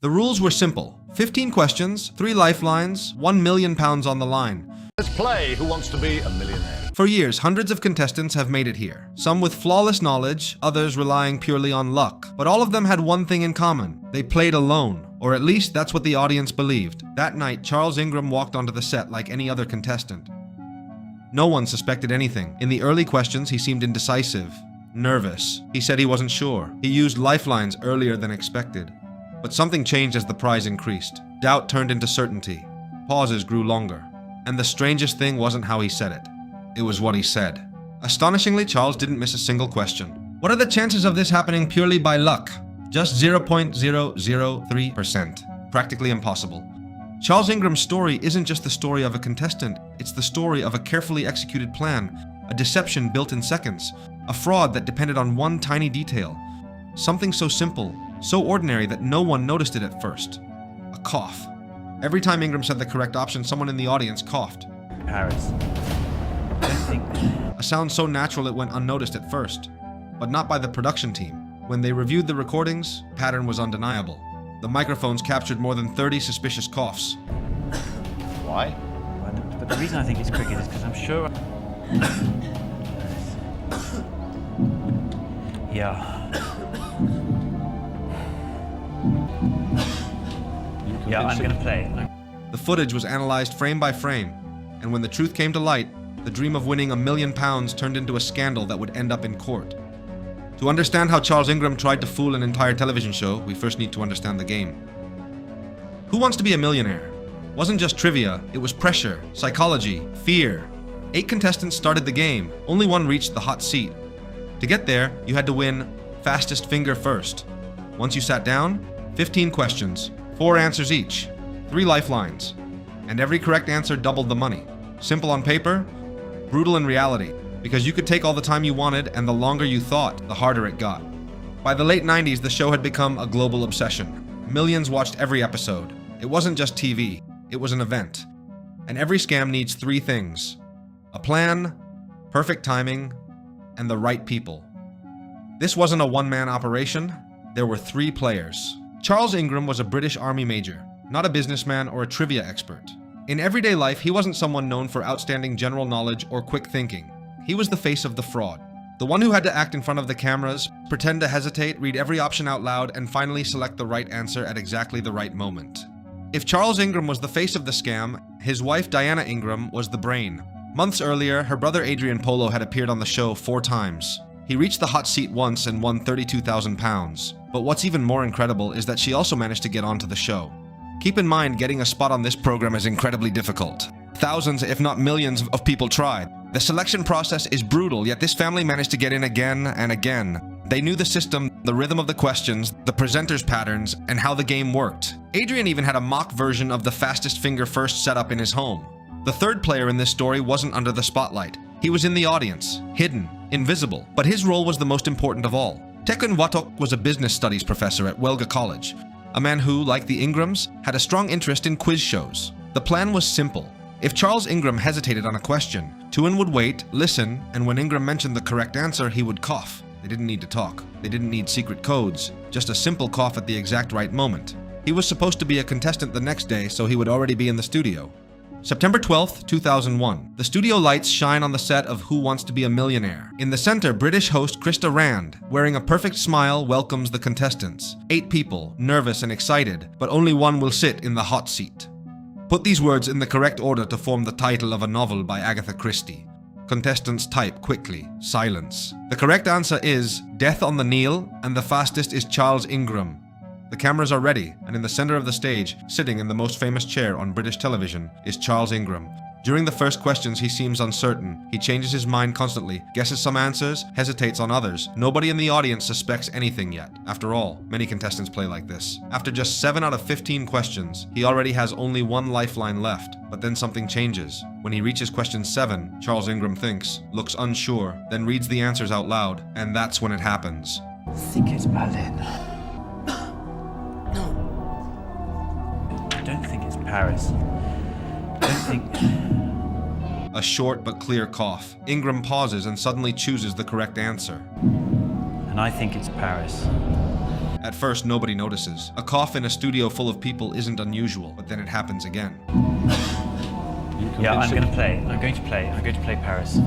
The rules were simple. 15 questions, 3 lifelines, £1 million on the line. Let's play Who Wants to Be a Millionaire? For years, hundreds of contestants have made it here. Some with flawless knowledge, others relying purely on luck. But all of them had one thing in common. They played alone. Or at least that's what the audience believed. That night, Charles Ingram walked onto the set like any other contestant. No one suspected anything. In the early questions, he seemed indecisive, nervous. He said he wasn't sure. He used lifelines earlier than expected. But something changed as the prize increased. Doubt turned into certainty. Pauses grew longer. And the strangest thing wasn't how he said it. It was what he said. Astonishingly, Charles didn't miss a single question. What are the chances of this happening purely by luck? Just 0.003%. Practically impossible. Charles Ingram's story isn't just the story of a contestant. It's the story of a carefully executed plan, a deception built in seconds, a fraud that depended on one tiny detail. Something so simple, so ordinary that no one noticed it at first. A cough. Every time Ingram said the correct option, someone in the audience coughed. Paris. I don't think... A sound so natural it went unnoticed at first, but not by the production team. When they reviewed the recordings, the pattern was undeniable. The microphones captured more than 30 suspicious coughs. Why? But the reason I think it's cricket is because I'm sure... Yeah. Yeah, I'm gonna play. The footage was analyzed frame by frame, and when the truth came to light, the dream of winning £1 million turned into a scandal that would end up in court. To understand how Charles Ingram tried to fool an entire television show, we first need to understand the game. Who Wants to Be a Millionaire? Wasn't just trivia, it was pressure, psychology, fear. 8 contestants started the game, only one reached the hot seat. To get there, you had to win fastest finger first. Once you sat down, 15 questions, 4 answers each, 3 lifelines, and every correct answer doubled the money. Simple on paper, brutal in reality, because you could take all the time you wanted, and the longer you thought, the harder it got. By the late 90s, the show had become a global obsession. Millions watched every episode. It wasn't just TV, it was an event. And every scam needs 3 things: a plan, perfect timing, and the right people. This wasn't a one-man operation, there were 3 players. Charles Ingram was a British Army major, not a businessman or a trivia expert. In everyday life, he wasn't someone known for outstanding general knowledge or quick thinking. He was the face of the fraud. The one who had to act in front of the cameras, pretend to hesitate, read every option out loud, and finally select the right answer at exactly the right moment. If Charles Ingram was the face of the scam, his wife Diana Ingram was the brain. Months earlier, her brother Adrian Polo had appeared on the show 4 times. He reached the hot seat once and won £32,000. But what's even more incredible is that she also managed to get onto the show. Keep in mind, getting a spot on this program is incredibly difficult. Thousands, if not millions, of people tried. The selection process is brutal, yet this family managed to get in again and again. They knew the system, the rhythm of the questions, the presenters' patterns, and how the game worked. Adrian even had a mock version of the fastest finger first setup in his home. The third player in this story wasn't under the spotlight. He was in the audience, hidden, invisible, but his role was the most important of all. Tekun Watok was a business studies professor at Welga College, a man who, like the Ingrams, had a strong interest in quiz shows. The plan was simple. If Charles Ingram hesitated on a question, Tuan would wait, listen, and when Ingram mentioned the correct answer, he would cough. They didn't need to talk. They didn't need secret codes, just a simple cough at the exact right moment. He was supposed to be a contestant the next day, so he would already be in the studio. September 12th, 2001. The studio lights shine on the set of Who Wants to Be a Millionaire. In the center, British host Krista Rand, wearing a perfect smile, welcomes the contestants. 8 people, nervous and excited, but only one will sit in the hot seat. Put these words in the correct order to form the title of a novel by Agatha Christie. Contestants type quickly. Silence. The correct answer is Death on the Nile, and the fastest is Charles Ingram. The cameras are ready, and in the center of the stage, sitting in the most famous chair on British television, is Charles Ingram. During the first questions, he seems uncertain. He changes his mind constantly, guesses some answers, hesitates on others. Nobody in the audience suspects anything yet. After all, many contestants play like this. After just 7 out of 15 questions, he already has only 1 lifeline left. But then something changes. When he reaches question 7, Charles Ingram thinks, looks unsure, then reads the answers out loud, and that's when it happens. I think it's Berlin. I don't think it's Paris. I don't think... A short but clear cough. Ingram pauses and suddenly chooses the correct answer. And I think it's Paris. At first, nobody notices. A cough in a studio full of people isn't unusual, but then it happens again. Yeah, I'm going to play. I'm going to play Paris.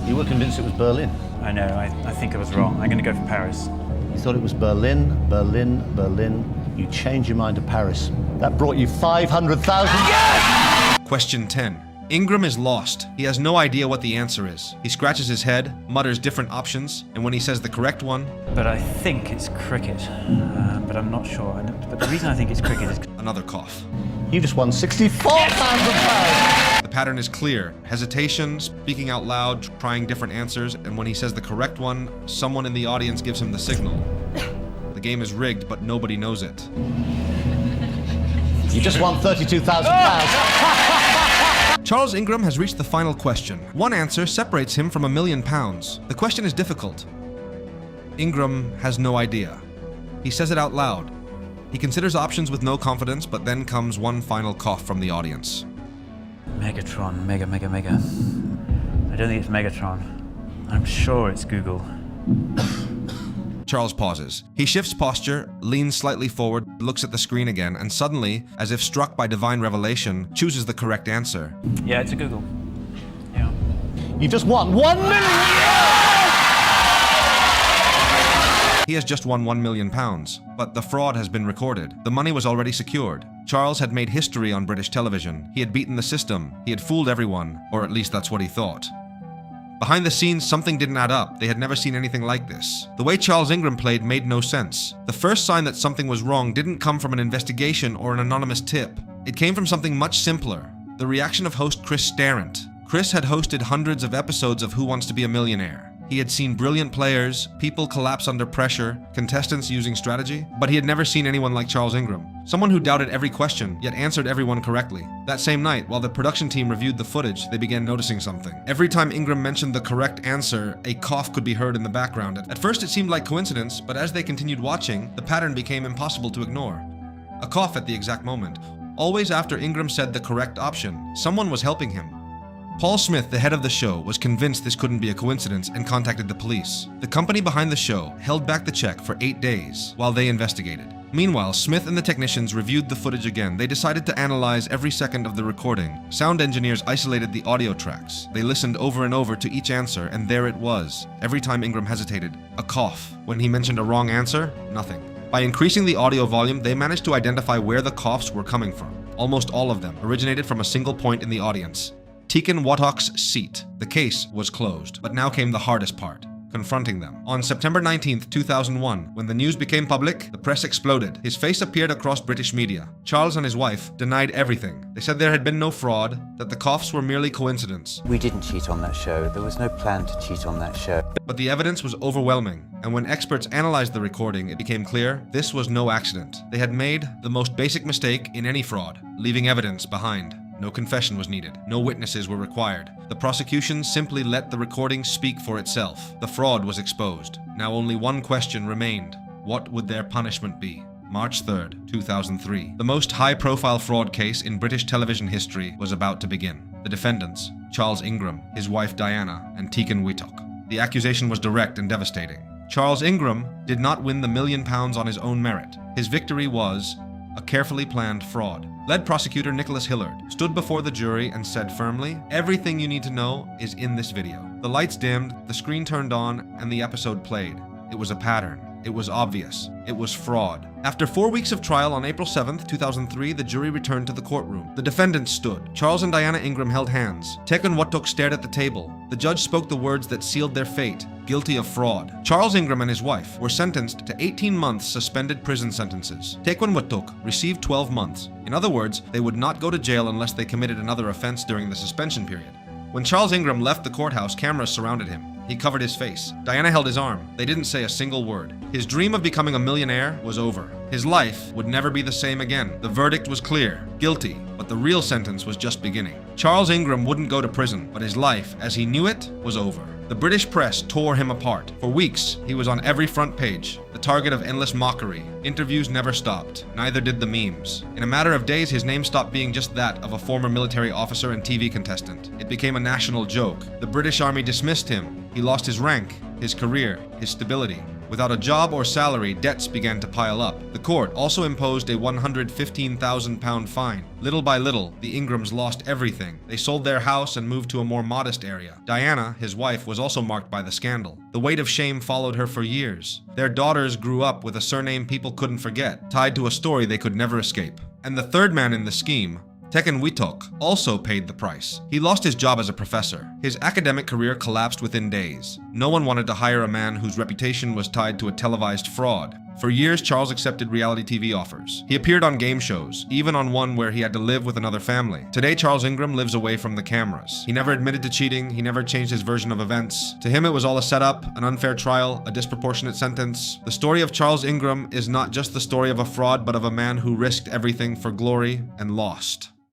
You were convinced it was Berlin. I know, I think I was wrong. I'm going to go for Paris. You thought it was Berlin, Berlin, Berlin. You changed your mind to Paris. That brought you 500,000. Question 10. Ingram is lost. He has no idea what the answer is. He scratches his head, mutters different options, and when he says the correct one... But I think it's cricket, but I'm not sure. But the reason I think it's cricket is... Another cough. You just won 64,000 pounds. The pattern is clear. Hesitation, speaking out loud, trying different answers, and when he says the correct one, someone in the audience gives him the signal. The game is rigged, but nobody knows it. You just won 32,000 pounds. Charles Ingram has reached the final question. One answer separates him from £1 million. The question is difficult. Ingram has no idea. He says it out loud. He considers options with no confidence, but then comes one final cough from the audience. Megatron, mega. I don't think it's Megatron. I'm sure it's Google. Charles pauses. He shifts posture, leans slightly forward, looks at the screen again, and suddenly, as if struck by divine revelation, chooses the correct answer. Yeah, it's a Google. Yeah. You just won 1 million. He has just won £1 million, but the fraud has been recorded. The money was already secured. Charles had made history on British television. He had beaten the system. He had fooled everyone, or at least that's what he thought. Behind the scenes, something didn't add up. They had never seen anything like this. The way Charles Ingram played made no sense. The first sign that something was wrong didn't come from an investigation or an anonymous tip. It came from something much simpler. The reaction of host Chris Starrett. Chris had hosted hundreds of episodes of Who Wants to Be a Millionaire. He had seen brilliant players, people collapse under pressure, contestants using strategy, but he had never seen anyone like Charles Ingram. Someone who doubted every question, yet answered everyone correctly. That same night, while the production team reviewed the footage, they began noticing something. Every time Ingram mentioned the correct answer, a cough could be heard in the background. At first it seemed like coincidence, but as they continued watching, the pattern became impossible to ignore. A cough at the exact moment. Always after Ingram said the correct option, someone was helping him. Paul Smith, the head of the show, was convinced this couldn't be a coincidence and contacted the police. The company behind the show held back the check for 8 days while they investigated. Meanwhile, Smith and the technicians reviewed the footage again. They decided to analyze every second of the recording. Sound engineers isolated the audio tracks. They listened over and over to each answer, and there it was. Every time Ingram hesitated, a cough. When he mentioned a wrong answer, nothing. By increasing the audio volume, they managed to identify where the coughs were coming from. Almost all of them originated from a single point in the audience. Tekin Watok's seat. The case was closed, but now came the hardest part, confronting them. On September 19th, 2001, when the news became public, the press exploded. His face appeared across British media. Charles and his wife denied everything. They said there had been no fraud, that the coughs were merely coincidence. We didn't cheat on that show. There was no plan to cheat on that show. But the evidence was overwhelming, and when experts analyzed the recording, it became clear this was no accident. They had made the most basic mistake in any fraud, leaving evidence behind. No confession was needed. No witnesses were required. The prosecution simply let the recording speak for itself. The fraud was exposed. Now only one question remained. What would their punishment be? March 3rd, 2003. The most high-profile fraud case in British television history was about to begin. The defendants, Charles Ingram, his wife Diana, and Tekin Watok. The accusation was direct and devastating. Charles Ingram did not win the £1 million on his own merit. His victory was a carefully planned fraud. Lead prosecutor Nicholas Hillard stood before the jury and said firmly, "Everything you need to know is in this video." The lights dimmed, the screen turned on, and the episode played. It was a pattern. It was obvious. It was fraud. After 4 weeks of trial on April 7th, 2003, the jury returned to the courtroom. The defendants stood. Charles and Diana Ingram held hands. Tekin Watok stared at the table. The judge spoke the words that sealed their fate, guilty of fraud. Charles Ingram and his wife were sentenced to 18 months suspended prison sentences. Tekin Watok received 12 months. In other words, they would not go to jail unless they committed another offense during the suspension period. When Charles Ingram left the courthouse, cameras surrounded him. He covered his face. Diana held his arm. They didn't say a single word. His dream of becoming a millionaire was over. His life would never be the same again. The verdict was clear. Guilty. But the real sentence was just beginning. Charles Ingram wouldn't go to prison, but his life, as he knew it, was over. The British press tore him apart. For weeks, he was on every front page, the target of endless mockery. Interviews never stopped. Neither did the memes. In a matter of days, his name stopped being just that of a former military officer and TV contestant. It became a national joke. The British Army dismissed him. He lost his rank, his career, his stability. Without a job or salary, debts began to pile up. The court also imposed a £115,000 fine. Little by little, the Ingrams lost everything. They sold their house and moved to a more modest area. Diana, his wife, was also marked by the scandal. The weight of shame followed her for years. Their daughters grew up with a surname people couldn't forget, tied to a story they could never escape. And the third man in the scheme, Tekken Witok, also paid the price. He lost his job as a professor. His academic career collapsed within days. No one wanted to hire a man whose reputation was tied to a televised fraud. For years, Charles accepted reality TV offers. He appeared on game shows, even on one where he had to live with another family. Today, Charles Ingram lives away from the cameras. He never admitted to cheating. He never changed his version of events. To him, it was all a setup, an unfair trial, a disproportionate sentence. The story of Charles Ingram is not just the story of a fraud, but of a man who risked everything for glory and lost.